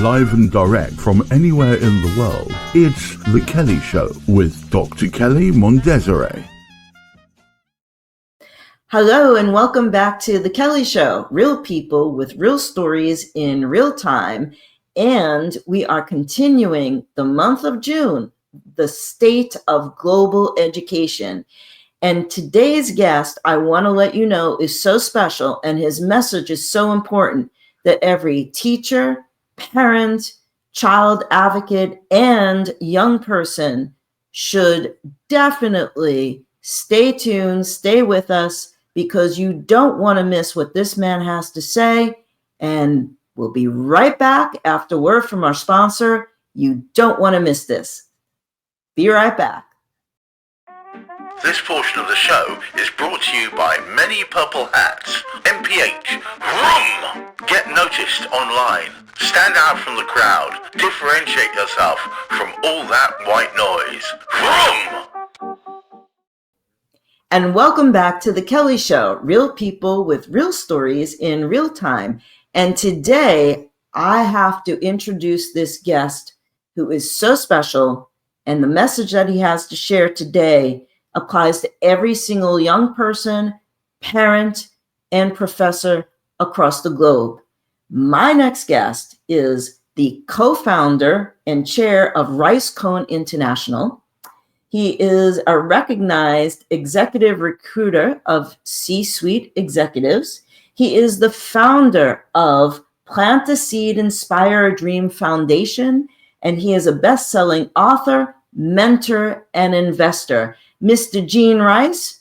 live and direct from anywhere in the world. It's The Kelly Show with Dr. Kelly Mondesire. Hello and welcome back to The Kelly Show, real people with real stories in real time. And we are continuing the month of June, the state of global education. And today's guest, I want to let you know, is so special and his message is so important that every teacher, parent, child advocate, and young person should definitely stay tuned, stay with us, because you don't want to miss what this man has to say. And we'll be right back after word from our sponsor. You don't want to miss this. Be right back. This portion of the show is brought to you by Many Purple Hats, MPH, Vroom! Get noticed online. Stand out from the crowd. Differentiate yourself from all that white noise. Vroom! And welcome back to The Kelly Show, real people with real stories in real time. And today I have to introduce this guest who is so special, and the message that he has to share today applies to every single young person, parent, and professor across the globe. My next guest is the co-founder and chair of Rice Cone International. He is a recognized executive recruiter of C-suite executives. He is the founder of Plant a Seed, Inspire a Dream Foundation, and he is a best-selling author, mentor, and investor. Mr. Gene Rice,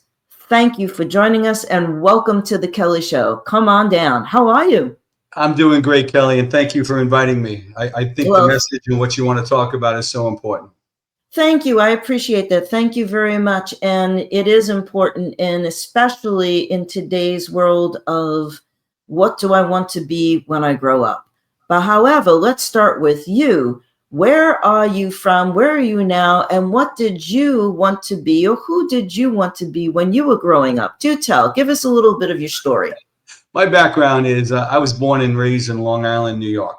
thank you for joining us and welcome to The Kelly Show. Come on down. How are you? I'm doing great, Kelly, and thank you for inviting me. I think the message and what you want to talk about is so important. Thank you. I appreciate that. Thank you very much. And it is important, and especially in today's world of what do I want to be when I grow up? But however, let's start with you. Where are you from? Where are you now? And what did you want to be, or who did you want to be when you were growing up? Do tell. Give us a little bit of your story. My background is I was born and raised in Long Island, New York,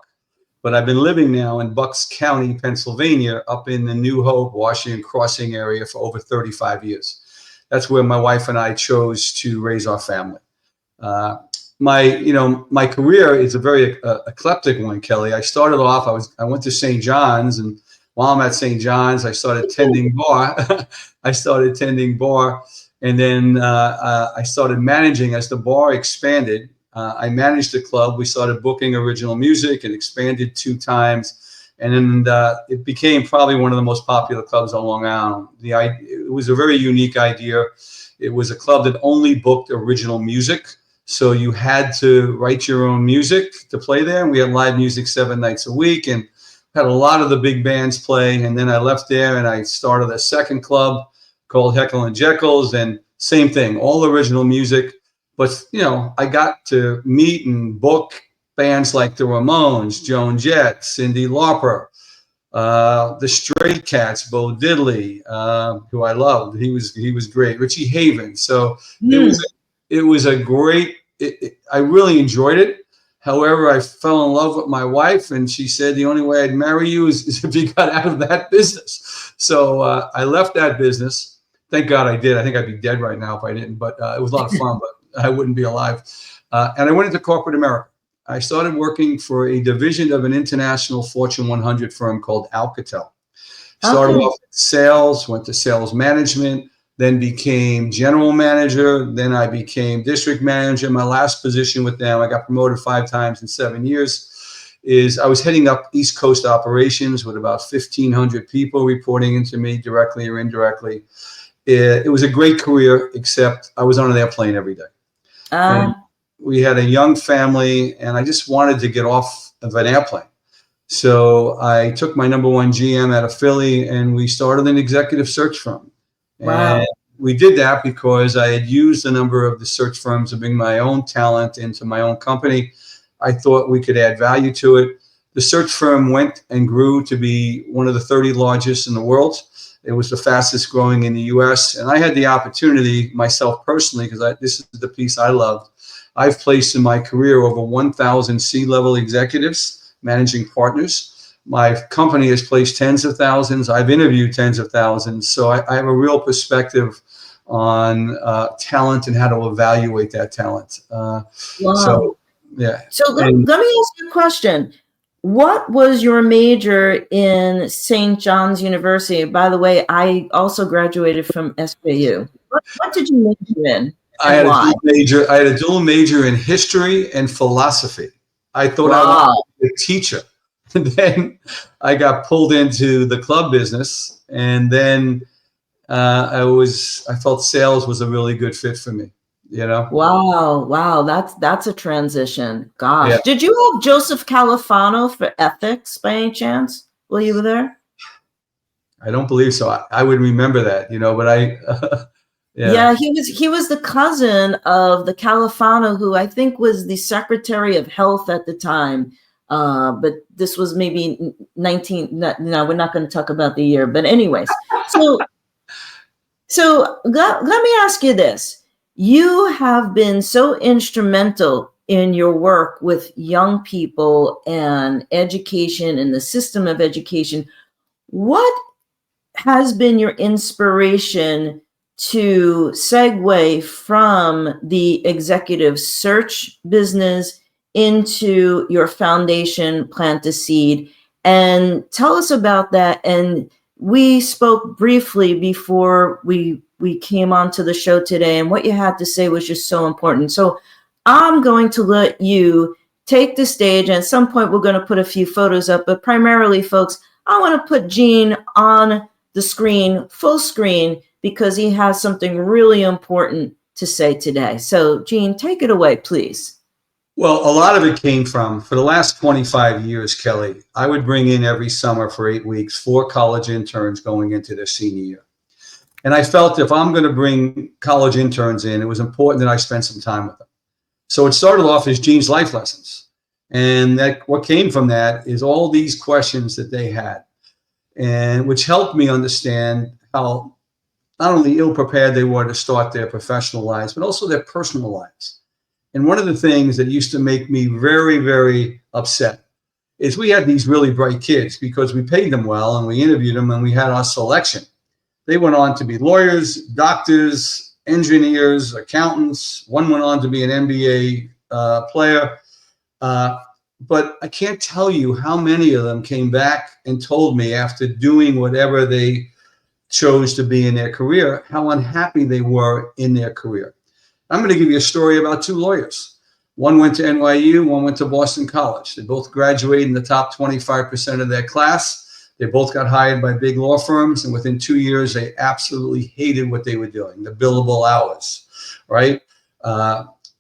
but I've been living now in Bucks County, Pennsylvania, up in the New Hope, Washington Crossing area for over 35 years. That's where my wife and I chose to raise our family. My career is a very eclectic one, Kelly. I started off, I went to St. John's, and while I'm at St. John's, I started tending bar. And then I started managing as the bar expanded. I managed the club. We started booking original music and expanded 2 times. And then it became probably one of the most popular clubs on Long Island. It was a very unique idea. It was a club that only booked original music. So you had to write your own music to play there. And we had live music 7 nights a week and had a lot of the big bands play. And then I left there and I started a second club called Heckle and Jekyll's, and same thing, all original music. But, I got to meet and book bands like the Ramones, Joan Jett, Cyndi Lauper, the Stray Cats, Bo Diddley, who I loved. He was great. Richie Havens. So it was a great, I really enjoyed it. However, I fell in love with my wife, and she said the only way I'd marry you is if you got out of that business. So I left that business. Thank God I did. I think I'd be dead right now if I didn't, but it was a lot of fun, but I wouldn't be alive. And I went into corporate America. I started working for a division of an international Fortune 100 firm called Alcatel. Started off in sales, went to sales management, then became general manager. Then I became district manager. My last position with them, I got promoted 5 times in 7 years, is I was heading up East Coast operations with about 1,500 people reporting into me directly or indirectly. It was a great career, except I was on an airplane every day. And we had a young family, and I just wanted to get off of an airplane. So I took my number 1 GM out of Philly, and we started an executive search firm. Wow. And we did that because I had used a number of the search firms to bring my own talent into my own company. I thought we could add value to it. The search firm went and grew to be one of the 30 largest in the world. It was the fastest growing in the US. And I had the opportunity myself personally, because this is the piece I loved. I've placed in my career over 1,000 C-level executives managing partners. My company has placed tens of thousands. I've interviewed tens of thousands. So I have a real perspective on talent and how to evaluate that talent. Wow. So, yeah. So let me ask you a question. What was your major in St. John's University? By the way, I also graduated from SJU. What did you major in? I had a dual major in history and philosophy. I thought I wanted to be a teacher. And then I got pulled into the club business, and then I felt sales was a really good fit for me, you know? Wow. That's a transition. Gosh. Yeah. Did you have Joseph Califano for ethics by any chance while you were there? I don't believe so. I would remember that, you know, but yeah, he was the cousin of the Califano, who I think was the Secretary of Health at the time. But this was maybe 19. No, we're not going to talk about the year. But anyways, so let me ask you this. You have been so instrumental in your work with young people and education and the system of education. What has been your inspiration to segue from the executive search business into your foundation, Plant a Seed? And tell us about that. And we spoke briefly before we came onto the show today, and what you had to say was just so important. So I'm going to let you take the stage, and at some point we're going to put a few photos up, but primarily, folks, I want to put Gene on the screen, full screen, because he has something really important to say today. So Gene, take it away, please. Well, a lot of it came from, for the last 25 years, Kelly, I would bring in every summer for 8 weeks 4 college interns going into their senior year. And I felt if I'm going to bring college interns in, it was important that I spend some time with them. So it started off as Gene's life lessons. And that what came from that is all these questions that they had, and which helped me understand how not only ill-prepared they were to start their professional lives, but also their personal lives. And one of the things that used to make me very, very upset is we had these really bright kids because we paid them well and we interviewed them and we had our selection. They went on to be lawyers, doctors, engineers, accountants. One went on to be an NBA player. But I can't tell you how many of them came back and told me after doing whatever they chose to be in their career, how unhappy they were in their career. I'm going to give you a story about 2 lawyers. One went to NYU, one went to Boston College. They both graduated in the top 25% of their class. They both got hired by big law firms, and within 2 years, they absolutely hated what they were doing, the billable hours, right?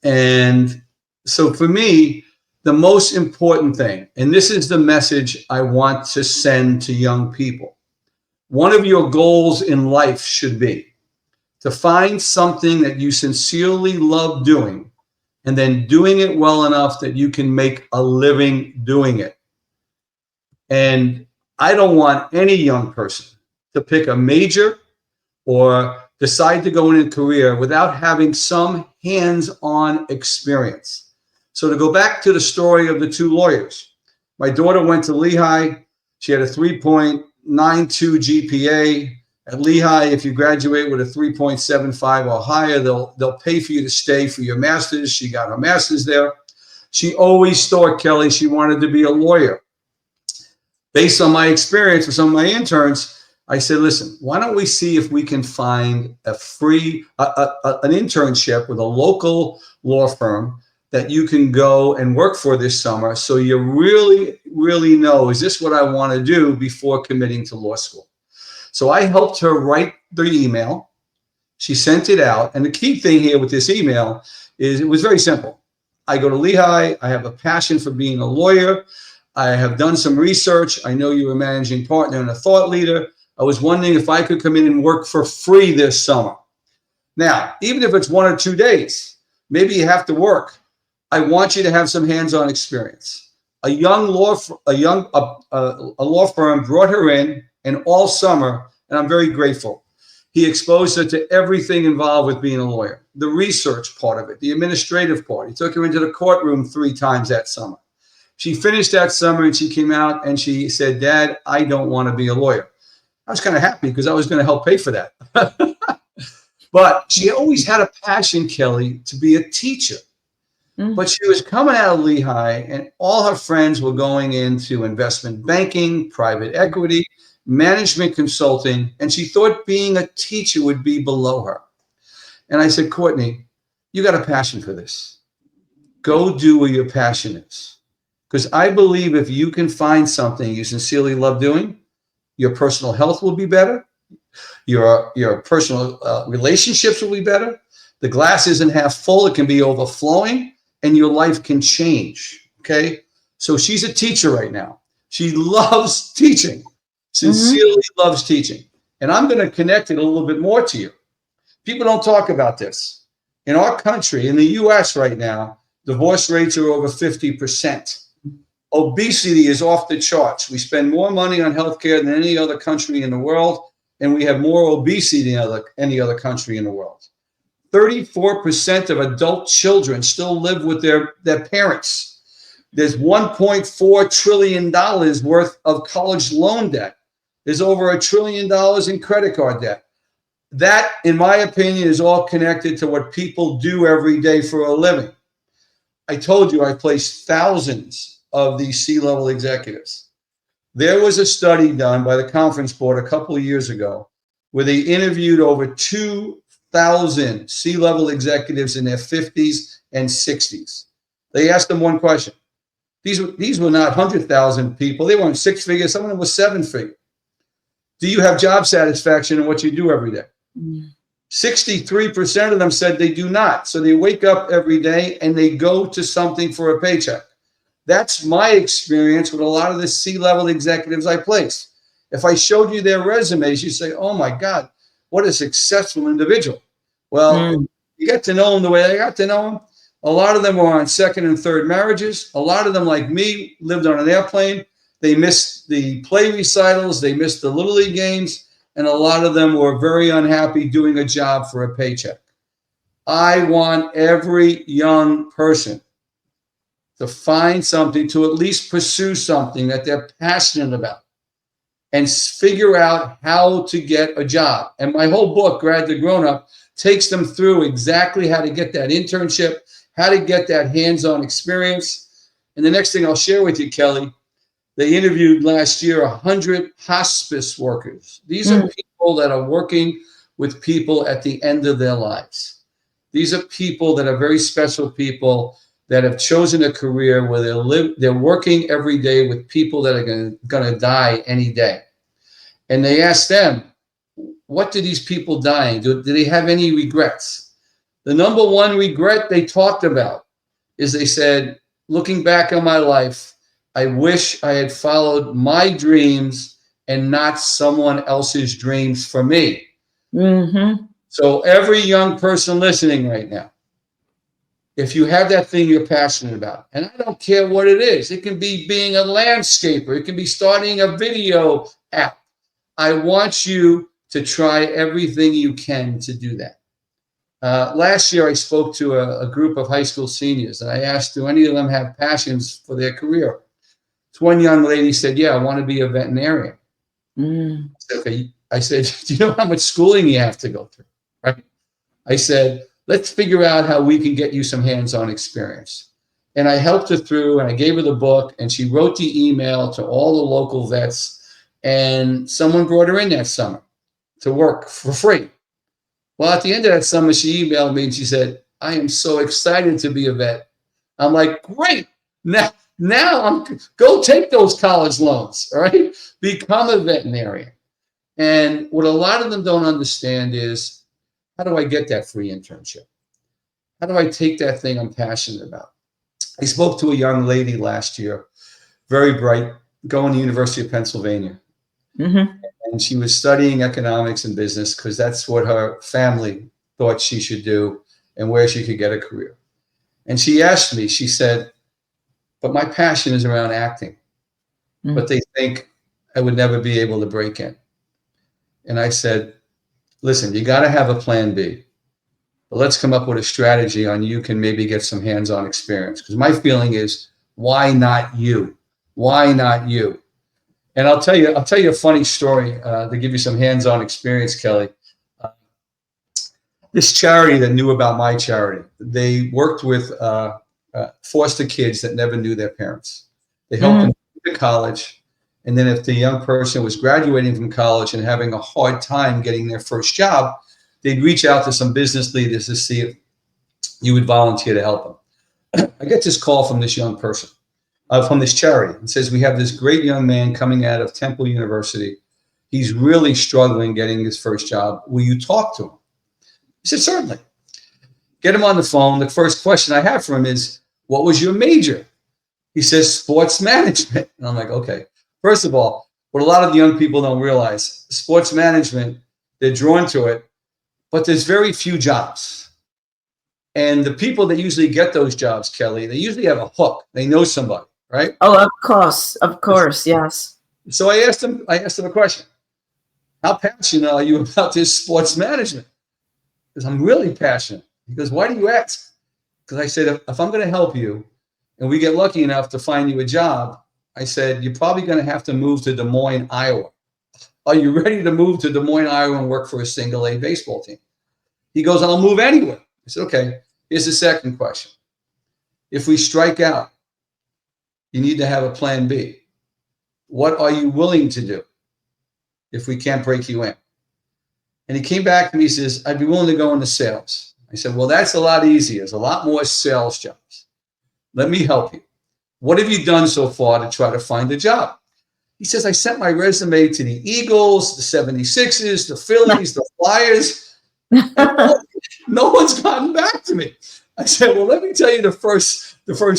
And so for me, the most important thing, and this is the message I want to send to young people, one of your goals in life should be to find something that you sincerely love doing and then doing it well enough that you can make a living doing it. And I don't want any young person to pick a major or decide to go in a career without having some hands-on experience. So to go back to the story of the 2 lawyers, my daughter went to Lehigh. She had a 3.92 GPA. At Lehigh, if you graduate with a 3.75 or higher, they'll pay for you to stay for your master's. She got her master's there. She always thought, Kelly, she wanted to be a lawyer. Based on my experience with some of my interns, I said, listen, why don't we see if we can find a free, an internship with a local law firm that you can go and work for this summer, so you really, really know, is this what I want to do before committing to law school? So I helped her write the email. She sent it out. And the key thing here with this email is it was very simple. I go to Lehigh. I have a passion for being a lawyer. I have done some research. I know you're a managing partner and a thought leader. I was wondering if I could come in and work for free this summer. Now, even if it's 1 or 2 maybe you have to work. I want you to have some hands-on experience. A law firm brought her in, and all summer, and I'm very grateful, he exposed her to everything involved with being a lawyer, the research part of it, the administrative part. He took her into the courtroom 3 times that summer. She finished that summer and she came out and she said, Dad, I don't want to be a lawyer. I was kind of happy because I was going to help pay for that. But she always had a passion, Kelly, to be a teacher. But she was coming out of Lehigh and all her friends were going into investment banking, private equity, management consulting, and she thought being a teacher would be below her. And I said, Courtney, you got a passion for this. Go do where your passion is. Because I believe if you can find something you sincerely love doing, your personal health will be better. Your personal relationships will be better. The glass isn't half full. It can be overflowing and your life can change. Okay. So she's a teacher right now. She loves teaching, sincerely loves teaching. And I'm going to connect it a little bit more to you. People don't talk about this. In our country, in the US right now, divorce rates are over 50%. Obesity is off the charts. We spend more money on healthcare than any other country in the world, and we have more obesity than any other country in the world. 34% of adult children still live with their parents. There's $1.4 trillion worth of college loan debt. There's over $1 trillion in credit card debt. That, in my opinion, is all connected to what people do every day for a living. I told you I placed thousands of these C-level executives. There was a study done by the Conference Board a couple of years ago where they interviewed over 2,000 C-level executives in their 50s and 60s. They asked them one question. These were not 100,000 people. They weren't six figures. Some of them were seven figures. Do you have job satisfaction in what you do every day? 63% of them said they do not. So they wake up every day and they go to something for a paycheck. That's my experience with a lot of the C-level executives I place. If I showed you their resumes, you'd say, oh my God, what a successful individual. Well, you get to know them the way I got to know them. A lot of them were on second and third marriages. A lot of them, like me, lived on an airplane. They missed the play recitals. They missed the Little League games. And a lot of them were very unhappy doing a job for a paycheck. I want every young person to find something, to at least pursue something that they're passionate about and figure out how to get a job. And my whole book, Grad to Grown Up, takes them through exactly how to get that internship, how to get that hands-on experience. And the next thing I'll share with you, Kelly, they interviewed last year 100 hospice workers. These are people that are working with people at the end of their lives. These are people that are very special people that have chosen a career where they're working every day with people that are going to die any day. And they asked them, what do these people dying? Do they have any regrets? The number one regret they talked about is they said, looking back on my life, I wish I had followed my dreams and not someone else's dreams for me. So every young person listening right now, if you have that thing you're passionate about, and I don't care what it is, it can be being a landscaper, it can be starting a video app. I want you to try everything you can to do that. Last year, I spoke to a group of high school seniors, and I asked, do any of them have passions for their career? So one young lady said, yeah, I want to be a veterinarian. I said, okay. I said, do you know how much schooling you have to go through? Right? I said, let's figure out how we can get you some hands-on experience. And I helped her through, and I gave her the book, and she wrote the email to all the local vets, and someone brought her in that summer to work for free. Well, at the end of that summer, she emailed me and she said, I am so excited to be a vet. I'm like, great. Now go take those college loans, all right? Become a veterinarian. And what a lot of them don't understand is, how do I get that free internship? How do I take that thing I'm passionate about? I spoke to a young lady last year, very bright, going to the University of Pennsylvania. And she was studying economics and business because that's what her family thought she should do and where she could get a career. And she asked me, she said, but my passion is around acting, but they think I would never be able to break in. And I said, listen, you got to have a plan B, but let's come up with a strategy on you can maybe get some hands-on experience. Because my feeling is Why not you? Why not you? And I'll tell you a funny story to give you some hands-on experience, Kelly. This charity that knew about my charity, they worked with foster kids that never knew their parents. They helped them to college. And then if the young person was graduating from college and having a hard time getting their first job, they'd reach out to some business leaders to see if you would volunteer to help them. I get this call from this young person, from this charity. It says, we have this great young man coming out of Temple University. He's really struggling getting his first job. Will you talk to him? I said, certainly. Get him on the phone. The first question I have for him is, what was your major? He says, sports management. And I'm like, okay. First of all, what a lot of the young people don't realize, sports management, they're drawn to it, but there's very few jobs. And the people that usually get those jobs, Kelly, they usually have a hook. They know somebody, right? Oh, of course, yes. So I asked him a question. How passionate are you about this sports management? Because I'm really passionate. He goes, why do you ask? Because I said, if I'm going to help you and we get lucky enough to find you a job, I said, you're probably going to have to move to Des Moines, Iowa. Are you ready to move to Des Moines, Iowa and work for a single A baseball team? He goes, I'll move anywhere. I said, okay, here's the second question. If we strike out, you need to have a plan B. What are you willing to do if we can't break you in? And he came back to me, he says, I'd be willing to go into sales. I said, well, that's a lot easier. There's a lot more sales jobs. Let me help you. What have you done so far to try to find a job? He says, I sent my resume to the Eagles, the 76ers, the Phillies, the Flyers. No one's gotten back to me. I said, well, let me tell you the first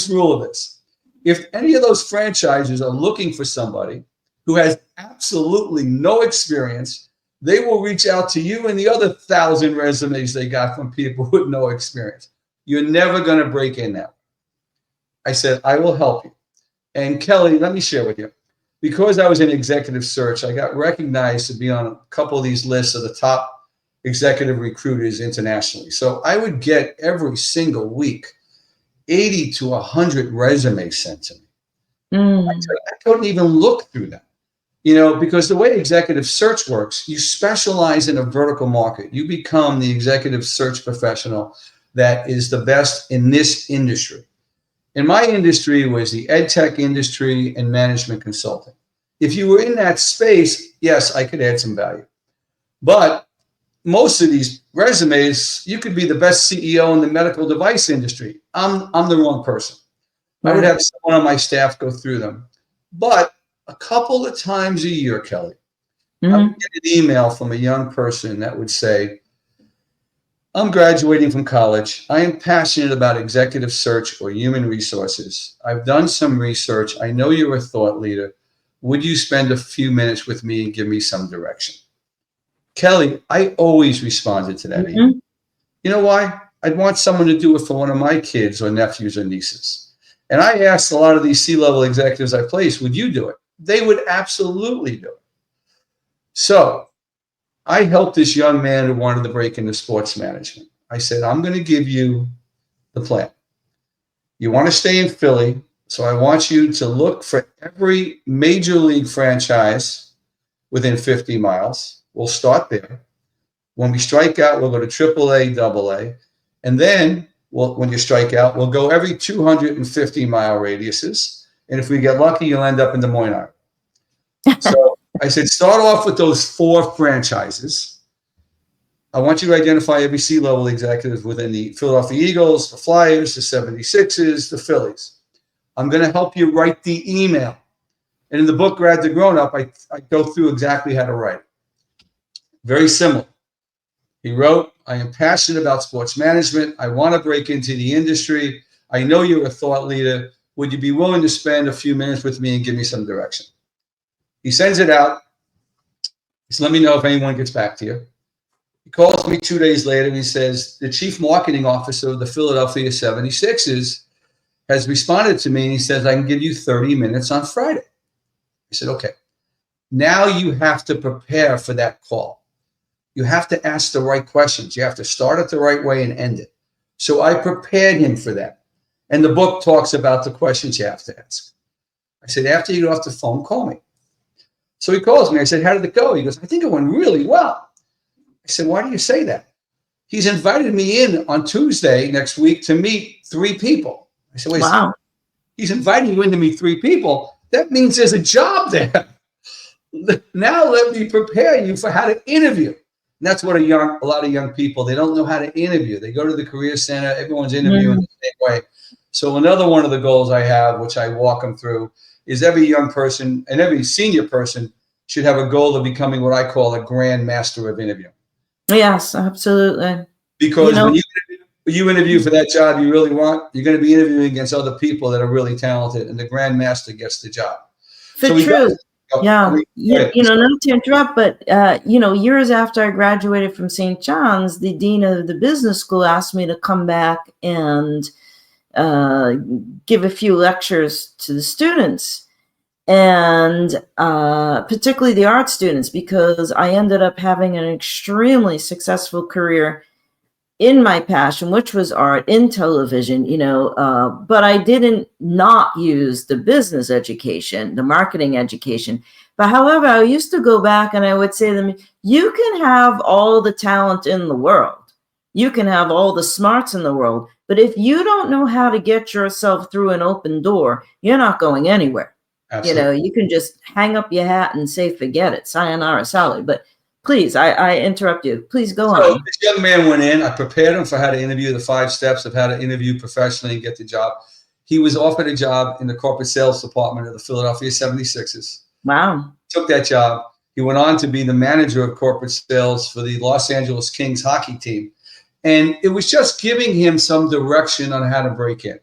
rule of this. If any of those franchises are looking for somebody who has absolutely no experience, they will reach out to you and the other 1,000 resumes they got from people with no experience. You're never going to break in now. I said, I will help you. And Kelly, let me share with you. Because I was in executive search, I got recognized to be on a couple of these lists of the top executive recruiters internationally. So I would get every single week 80 to 100 resumes sent to me. I couldn't even look through them. Because the way executive search works, you specialize in a vertical market. You become the executive search professional that is the best in this industry. And my industry was the ed tech industry and management consulting. If you were in that space, yes, I could add some value. But most of these resumes, you could be the best CEO in the medical device industry. I'm the wrong person. I would have someone on my staff go through them. But a couple of times a year, Kelly, I would get an email from a young person that would say, I'm graduating from college. I am passionate about executive search or human resources. I've done some research. I know you're a thought leader. Would you spend a few minutes with me and give me some direction? Kelly, I always responded to that email. You know why? I'd want someone to do it for one of my kids or nephews or nieces. And I asked a lot of these C-level executives I placed, would you do it? They would absolutely do it. So I helped this young man who wanted to break into sports management. I said, I'm going to give you the plan. You want to stay in Philly, so I want you to look for every major league franchise within 50 miles. We'll start there. When we strike out, we'll go to AAA, AA. And then when you strike out, we'll go every 250-mile radiuses. And if we get lucky, you'll end up in Des Moines, Iowa. So I said, start off with those 4 franchises. I want you to identify every C-level executive within the Philadelphia Eagles, the Flyers, the 76ers, the Phillies. I'm going to help you write the email. And in the book, Grad to Grown Up, I go through exactly how to write it. Very similar. He wrote, I am passionate about sports management. I want to break into the industry. I know you're a thought leader. Would you be willing to spend a few minutes with me and give me some direction? He sends it out. He says, let me know if anyone gets back to you. He calls me 2 days later and he says, the chief marketing officer of the Philadelphia 76ers has responded to me and he says, I can give you 30 minutes on Friday. I said, okay. Now you have to prepare for that call. You have to ask the right questions. You have to start it the right way and end it. So I prepared him for that. And the book talks about the questions you have to ask. I said, after you get off the phone, call me. So he calls me. I said, how did it go? He goes, I think it went really well. I said, why do you say that? He's invited me in on Tuesday next week to meet 3 people. I said, wait, Wow. he's inviting you in to meet 3 people. That means there's a job there. Now let me prepare you for how to interview. And that's what a lot of young people, they don't know how to interview. They go to the career center, everyone's interviewing the same way. So another one of the goals I have, which I walk them through, is every young person and every senior person should have a goal of becoming what I call a grand master of interviewing. Yes, absolutely. Because when you interview for that job you really want, you're going to be interviewing against other people that are really talented, and the grand master gets the job. For so truth. Yeah. Not to interrupt, but, years after I graduated from St. John's, the dean of the business school asked me to come back and give a few lectures to the students, and particularly the art students, because I ended up having an extremely successful career in my passion, which was art, in television, but I didn't not use the business education, the marketing education. But however, I used to go back and I would say to them, you can have all the talent in the world. You can have all the smarts in the world. But if you don't know how to get yourself through an open door, you're not going anywhere. Absolutely. You can just hang up your hat and say, forget it, sayonara, Sally. But please, I interrupt you. Please go on. So this young man went in. I prepared him for how to interview, the 5 steps of how to interview professionally and get the job. He was offered a job in the corporate sales department of the Philadelphia 76ers. Wow. Took that job. He went on to be the manager of corporate sales for the Los Angeles Kings hockey team. And it was just giving him some direction on how to break in.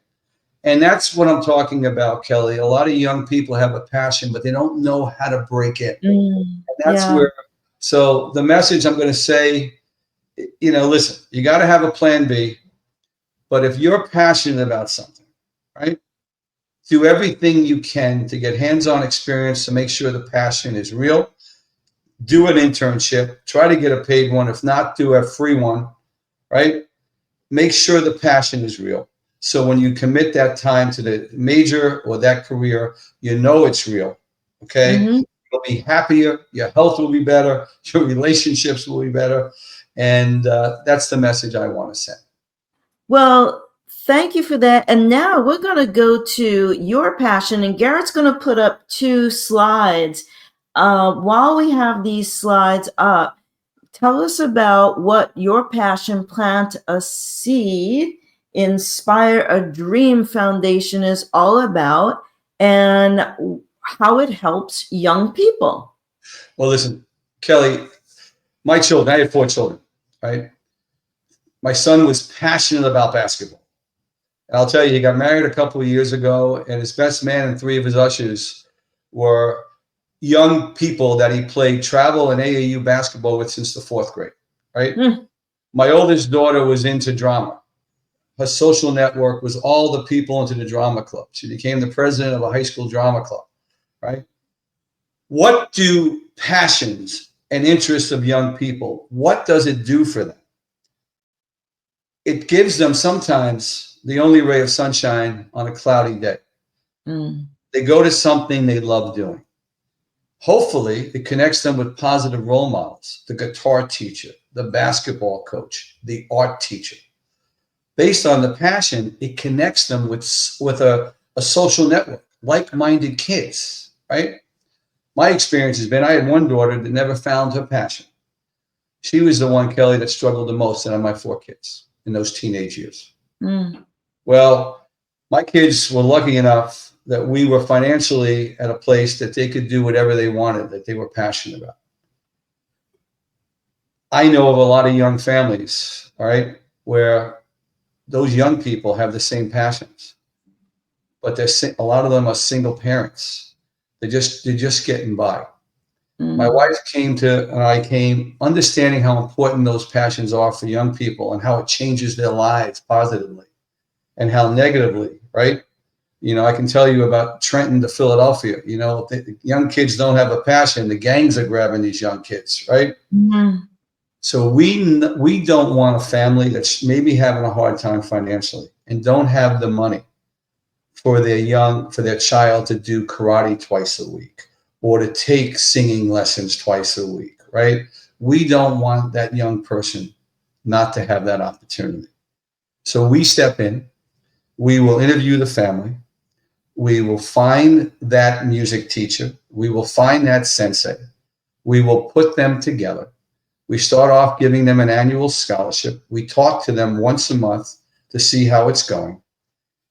And that's what I'm talking about, Kelly. A lot of young people have a passion, but they don't know how to break in. And that's where, so the message I'm going to say, listen, you got to have a plan B, but if you're passionate about something, right, do everything you can to get hands-on experience to make sure the passion is real. Do an internship, try to get a paid one. If not, do a free one, right? Make sure the passion is real. So when you commit that time to the major or that career, it's real, okay? Mm-hmm. You'll be happier, your health will be better, your relationships will be better, and that's the message I want to send. Well, thank you for that. And now we're going to go to your passion, and Garrett's going to put up 2 slides. While we have these slides up, tell us about what your passion, Plant a Seed, Inspire a Dream Foundation is all about, and how it helps young people. Well, listen, Kelly, my children, I had 4 children, right? My son was passionate about basketball. And I'll tell you, he got married a couple of years ago, and his best man and 3 of his ushers were young people that he played travel and AAU basketball with since the 4th grade, right? My oldest daughter was into drama. Her social network was all the people into the drama club. She became the president of a high school drama club, right? What do passions and interests of young people, what does it do for them? It gives them sometimes the only ray of sunshine on a cloudy day. They go to something they love doing. Hopefully, it connects them with positive role models, the guitar teacher, the basketball coach, the art teacher. Based on the passion, it connects them with a social network, like-minded kids, right? My experience has been, I had one daughter that never found her passion. She was the one, Kelly, that struggled the most out of my 4 kids in those teenage years. Well, my kids were lucky enough that we were financially at a place that they could do whatever they wanted, that they were passionate about. I know of a lot of young families, all right, where those young people have the same passions, but a lot of them are single parents. They're just getting by. My wife and I came understanding how important those passions are for young people and how it changes their lives positively and how negatively, right? I can tell you about Trenton to Philadelphia. The young kids don't have a passion. The gangs are grabbing these young kids, right? So we don't want a family that's maybe having a hard time financially and don't have the money for their child to do karate twice a week or to take singing lessons twice a week, right? We don't want that young person not to have that opportunity. So we step in, we will interview the family, we will find that music teacher, we will find that sensei, we will put them together. We start off giving them an annual scholarship. We talk to them once a month to see how it's going.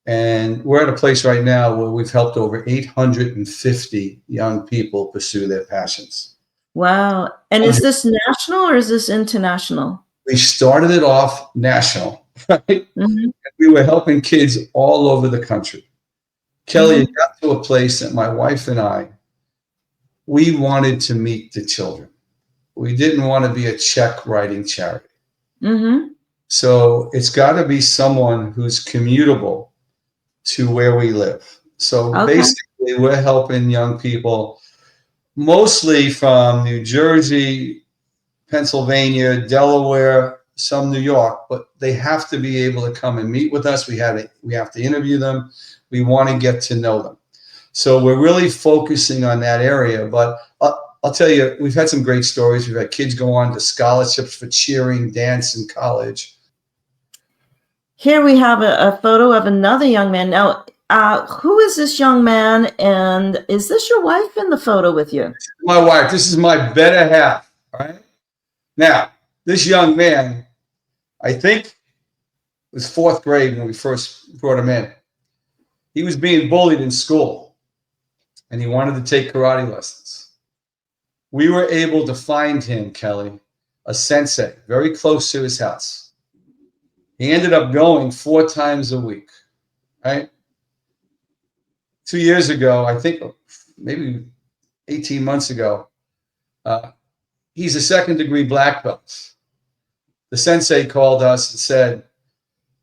And we're at a place right now where we've helped over 850 young people pursue their passions. Wow. And is this national or is this international? We started it off national, right? Mm-hmm. We were helping kids all over the country. Kelly, it got to a place that my wife and I, we wanted to meet the children. We didn't want to be a check writing charity. Mm-hmm. So it's got to be someone who's commutable to where we live. So basically, we're helping young people mostly from New Jersey, Pennsylvania, Delaware, some New York, but they have to be able to come and meet with us. We have to interview them. We want to get to know them. So we're really focusing on that area. But I'll tell you, we've had some great stories. We've had kids go on to scholarships for cheering, dance in college. Here we have a photo of another young man. Now, who is this young man? And is this your wife in the photo with you? This is my wife. This is my better half. All right. Now, this young man, I think, was fourth grade when we first brought him in. He was being bullied in school, and he wanted to take karate lessons. We were able to find him, Kelly, a sensei very close to his house. He ended up going 4 times a week, right? 2 years ago, I think maybe 18 months ago, he's a second-degree black belt. The sensei called us and said,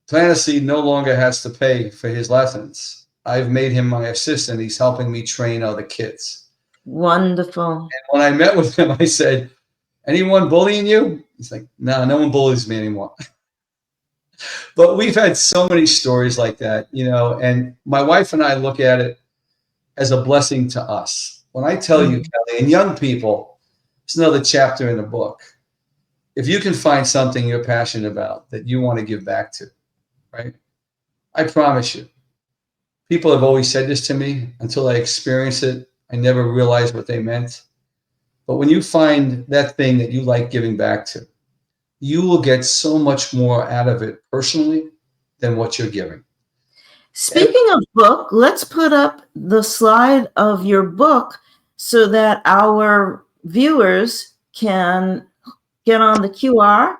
Plantasy no longer has to pay for his lessons. I've made him my assistant. He's helping me train other kids. Wonderful. And when I met with him, I said, anyone bullying you? He's like, no, no one bullies me anymore. But we've had so many stories like that, you know, and my wife and I look at it as a blessing to us. When I tell you, Kelly, and young people, it's another chapter in the book. If you can find something you're passionate about that you want to give back to, right? I promise you, people have always said this to me. Until I experience it, I never realized what they meant. But when you find that thing that you like giving back to, you will get so much more out of it personally than what you're giving. Speaking of book, let's put up the slide of your book so that our viewers can get on the QR,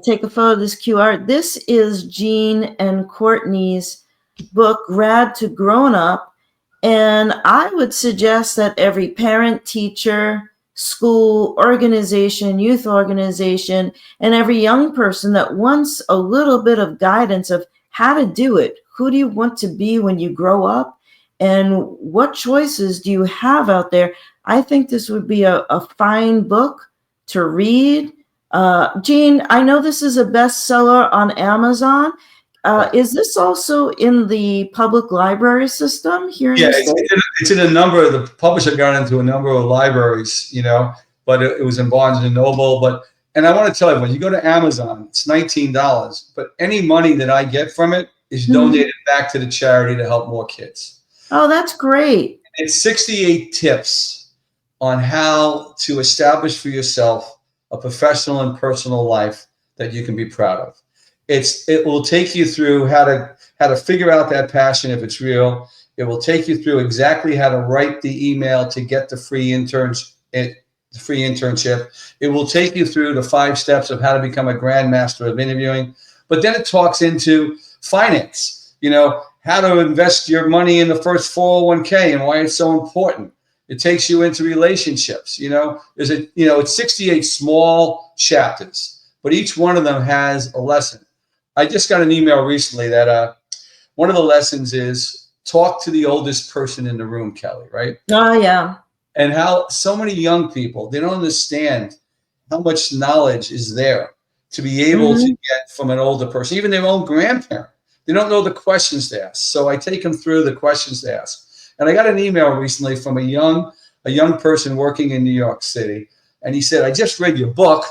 take a photo of this QR. This is Jean and Courtney's book, Grad to Grown Up. And I would suggest that every parent, teacher, school, organization, youth organization, and every young person that wants a little bit of guidance of how to do it. Who do you want to be when you grow up? And what choices do you have out there? I think this would be a fine book to read. Jean, I know this is a bestseller on Amazon. Is this also in the public library system here in the state? It's in a number of, the publisher got into a number of libraries, you know, but it was in Barnes and Noble. And I want to tell you, when you go to Amazon, it's $19, but any money that I get from it is donated back to the charity to help more kids. Oh, that's great. It's 68 tips on how to establish for yourself a professional and personal life that you can be proud of. It will take you through how to figure out that passion if it's real. It will take you through exactly how to write the email to get the free internship. It will take you through the 5 steps of how to become a grandmaster of interviewing. But then it talks into finance, you know, how to invest your money in the first 401k and why it's so important. It takes you into relationships, you know. It's 68 small chapters, but each one of them has a lesson. I just got an email recently that one of the lessons is talk to the oldest person in the room, Kelly, right? Oh, yeah. And how so many young people, they don't understand how much knowledge is there to be able to get from an older person, even their own grandparent. They don't know the questions to ask. So I take them through the questions to ask. And I got an email recently from a young person working in New York City. And he said, I just read your book.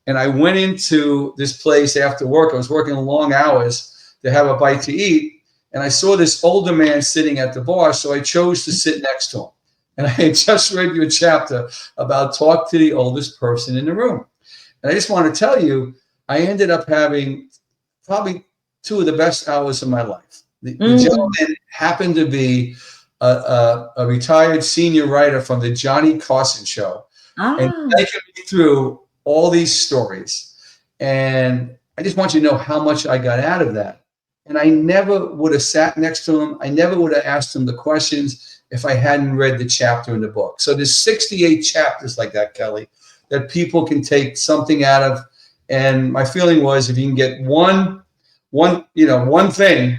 And I went into this place after work. I was working long hours to have a bite to eat. And I saw this older man sitting at the bar. So I chose to sit next to him. And I had just read your chapter about talk to the oldest person in the room. And I just want to tell you, I ended up having probably 2 of the best hours of my life. The gentleman happened to be a retired senior writer from the Johnny Carson show, and taking me through all these stories. And I just want you to know how much I got out of that. And I never would have sat next to him. I never would have asked him the questions if I hadn't read the chapter in the book. So there's 68 chapters like that, Kelly, that people can take something out of. And my feeling was, if you can get one thing,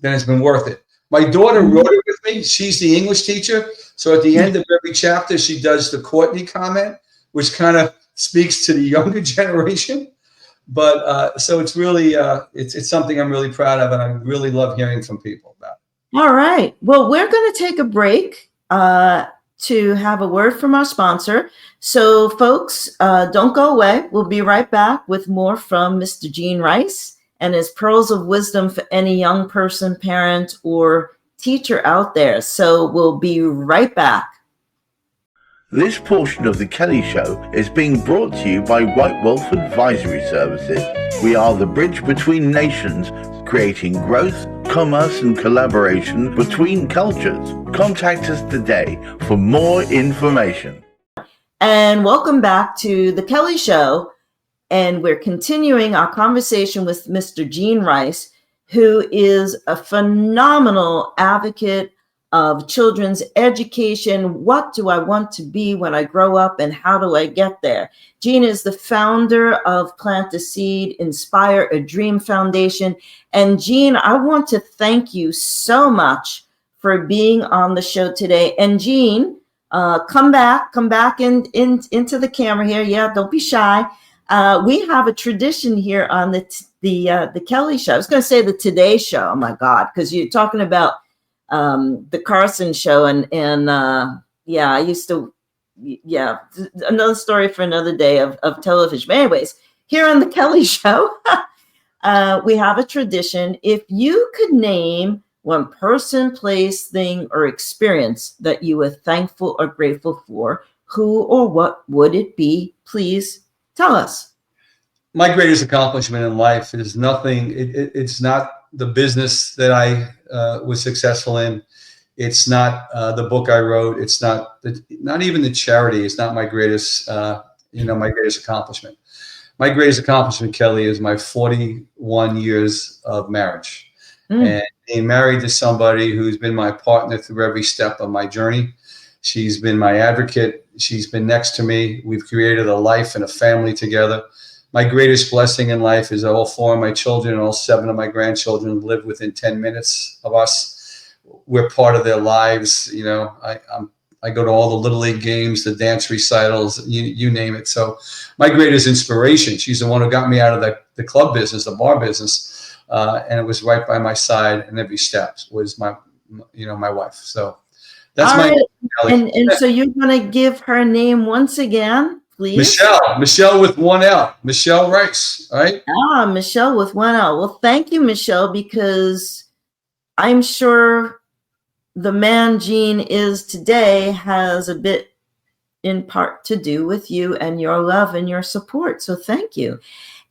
then it's been worth it. My daughter wrote it with me. She's the English teacher. So at the end of every chapter, she does the Courtney comment, which kind of speaks to the younger generation. But so it's really, it's something I'm really proud of, and I really love hearing from people about it. All right. Well, we're going to take a break to have a word from our sponsor. So folks, don't go away. We'll be right back with more from Mr. Gene Rice and his pearls of wisdom for any young person, parent, or teacher out there. So we'll be right back. This portion of The Kelly Show is being brought to you by White Wolf Advisory Services. We are the bridge between nations, creating growth, commerce, and collaboration between cultures. Contact us today for more information. And welcome back to The Kelly Show. And we're continuing our conversation with Mr. Gene Rice, who is a phenomenal advocate of children's education. What do I want to be when I grow up, and how do I get there? Gene is the founder of Plant a Seed, Inspire a Dream Foundation. And Gene, I want to thank you so much for being on the show today. And Gene, come back into the camera here. Yeah, don't be shy. We have a tradition here on the Kelly Show. I was going to say the Today Show. Oh my God, because you're talking about the Carson show, and yeah, I used to, yeah, another story for another day of television. But anyways, here on the Kelly Show, we have a tradition. If you could name one person, place, thing, or experience that you were thankful or grateful for, who or what would it be? Please tell us. My greatest accomplishment in life is nothing. It's not the business that I was successful in. It's not the book I wrote. It's not even the charity. It's not my greatest, my greatest accomplishment. My greatest accomplishment, Kelly, is my 41 years of marriage. And being married to somebody who's been my partner through every step of my journey. She's been my advocate. She's been next to me. We've created a life and a family together. My greatest blessing in life is that all 4 of my children and all 7 of my grandchildren live within 10 minutes of us. We're part of their lives. You know, I go to all the Little League games, the dance recitals, you name it. So my greatest inspiration, she's the one who got me out of the club business, the bar business. And it was right by my side in every step was my wife. So that's all right. And so you're going to give her name once again, please. Michelle with 1 L, Michelle Rice, right? Michelle with 1 L. Well, thank you, Michelle, because I'm sure the man Gene is today has a bit in part to do with you and your love and your support. So thank you.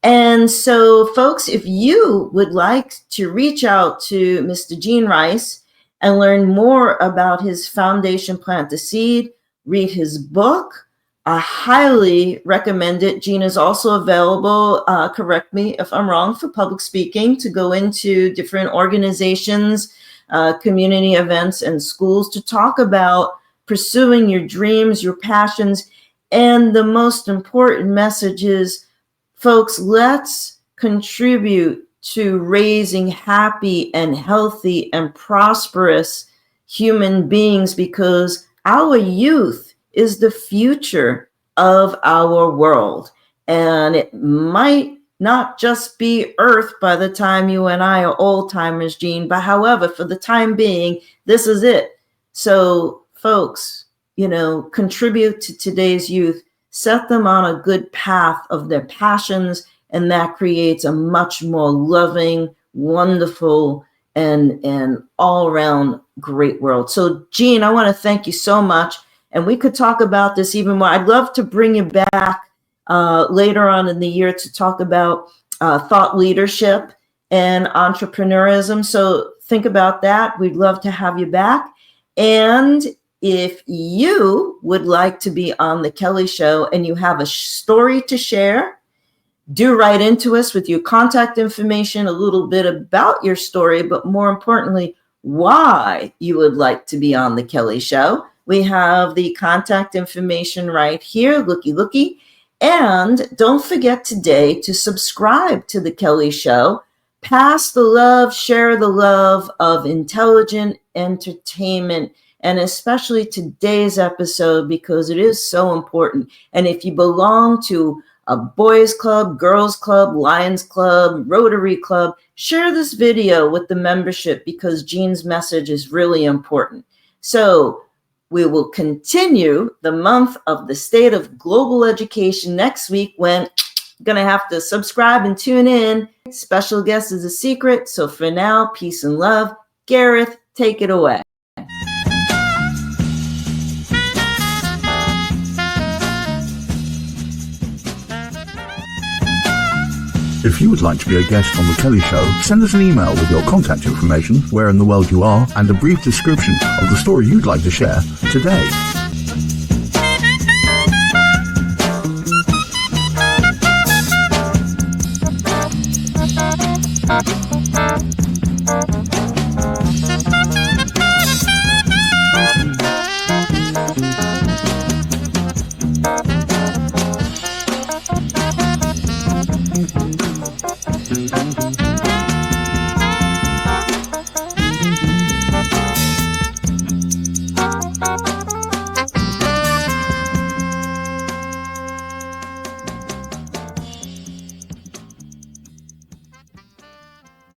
And so, folks, if you would like to reach out to Mr. Gene Rice and learn more about his foundation, Plant a Seed, read his book, I highly recommend it. Gene is also available, correct me if I'm wrong, for public speaking, to go into different organizations, community events, and schools to talk about pursuing your dreams, your passions. And the most important message is, folks, let's contribute to raising happy and healthy and prosperous human beings, because our youth is the future of our world. And it might not just be Earth by the time you and I are old timers, Gene, but however, for the time being, this is it. So folks, contribute to today's youth, set them on a good path of their passions, and that creates a much more loving, wonderful, and all around great world. So Gene, I want to thank you so much. And we could talk about this even more. I'd love to bring you back later on in the year to talk about thought leadership and entrepreneurism. So think about that. We'd love to have you back. And if you would like to be on the Kelly Show and you have a story to share, do write into us with your contact information, a little bit about your story, but more importantly, why you would like to be on the Kelly Show. We have the contact information right here. Looky. And don't forget today to subscribe to the Kelly Show. Pass the love, share the love of intelligent entertainment, and especially today's episode, because it is so important. And if you belong to a boys club, girls club, Lions club, Rotary club, share this video with the membership, because Gene's message is really important. So we will continue the month of the state of global education next week, when you're going to have to subscribe and tune in. Special guest is a secret. So for now, peace and love. Gareth, take it away. If you would like to be a guest on The Kelly Show, send us an email with your contact information, where in the world you are, and a brief description of the story you'd like to share today.